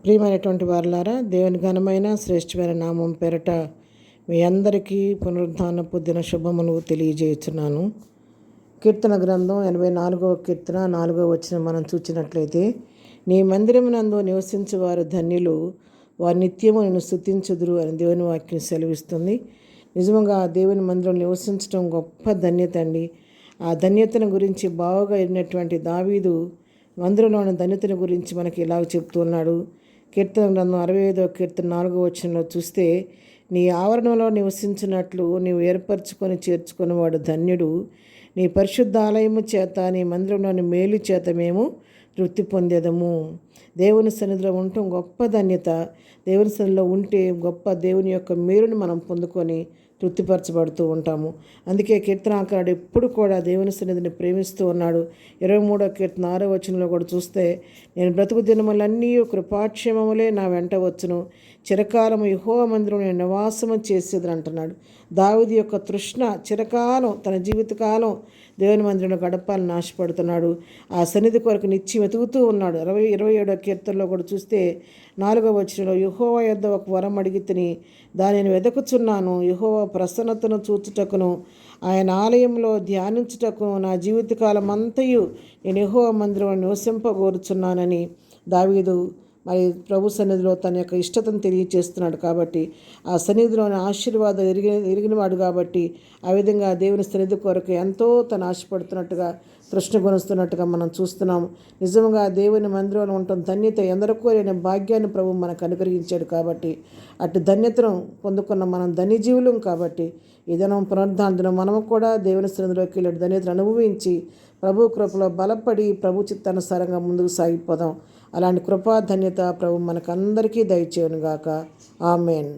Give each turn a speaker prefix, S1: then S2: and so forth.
S1: ప్రియమైనటువంటి వారులారా, దేవుని ఘనమైన శ్రేష్టమైన నామం పేరట మీ అందరికీ పునరుద్ధానపు దిన శుభములు తెలియజేస్తున్నాను. కీర్తన గ్రంథం 84వ కీర్తన 4వ వచనం మనం చూసినట్లయితే, నీ మందిరమునందు నివసించే వారు ధన్యులు, వారు నిత్యము నేను స్తుతించుదురు అని దేవుని వాక్యం సెలవిస్తుంది. నిజంగా దేవుని మందిరం నివసించడం గొప్ప ధన్యత అండి. ఆ ధన్యతను గురించి బాగా ఎరిగినటువంటి దావీదు మందిరంలోని ధన్యతను గురించి మనకి ఇలాగ చెప్తున్నాడు. కీర్తన గ్రంథం 65వ కీర్తన 4వ వచనంలో చూస్తే, నీ ఆవరణలో నివసించినట్లు నీవు ఏర్పరచుకొని చేర్చుకుని వాడు ధన్యుడు. నీ పరిశుద్ధ ఆలయము చేత నీ మందిరంలోని మేలు చేత మేము తృప్తి పొందేదము. దేవుని సన్నిధిలో ఉండటం గొప్ప ధన్యత. దేవుని సన్నిధిలో ఉంటే గొప్ప దేవుని యొక్క మేలుని మనం పొందుకొని తృప్తిపరచబడుతూ ఉంటాము. అందుకే కీర్తనాకారుడు ఎప్పుడు కూడా దేవుని సన్నిధిని ప్రేమిస్తూ ఉన్నాడు. 23వ కీర్తన 6వ వచనంలో కూడా చూస్తే, నేను బ్రతుకు దినములన్నీ కృపాక్షేమములే నా వెంట వచ్చును, చిరకాలము యెహోవా మందిరం నేను నివాసము చేసేదని అంటున్నాడు. దావీదు యొక్క తృష్ణ చిరకాలం, తన జీవితకాలం దేవుని మందిరంలో గడపాలని ఆశపడుతున్నాడు. ఆ సన్నిధి కొరకు నిత్యం వెతుకుతూ ఉన్నాడు. 27వ కీర్తనలో కూడా చూస్తే 4వ వచనంలో, యెహోవా యొద్ద ఒక వరం అడిగితిని, దానిని వెదకుచున్నాను. యెహోవా ప్రసన్నతను చూచుటకును ఆయన ఆలయంలో ధ్యానించుటకును నా జీవితకాలం అంతయు నేను యెహోవా మందిరంలో నివసింపగోరుచున్నానని దావీదు మరి ప్రభు సన్నిధిలో తన యొక్క ఇష్టతను తెలియచేస్తున్నాడు. కాబట్టి ఆ సన్నిధిలోని ఆశీర్వాదం ఎరిగినవాడు కాబట్టి ఆ విధంగా దేవుని సన్నిధి కొరకు ఎంతో తను ఆశపడుతున్నట్టుగా, తృష్ణ కొనుస్తున్నట్టుగా మనం చూస్తున్నాము. నిజంగా దేవుని మందిరంలో ఉండటం ధన్యత, ఎందరికో లేని భాగ్యాన్ని ప్రభు మనకు అనుగ్రహించాడు. కాబట్టి అటు ధన్యతను పొందుకున్న మనం ధన్యజీవులం. కాబట్టి ఈ దినం పునరుద్ధాన దినం మనము కూడా దేవుని సన్నిధిలోకి వెళ్ళి ధన్యతను అనుభవించి ప్రభు కృపలో బలపడి ప్రభు చిత్తానుసారంగా ముందుకు సాగిపోదాం. అలాంటి కృపా ధన్యత ప్రభు మనకందరికీ దయచేయునుగాక. ఆమేన్.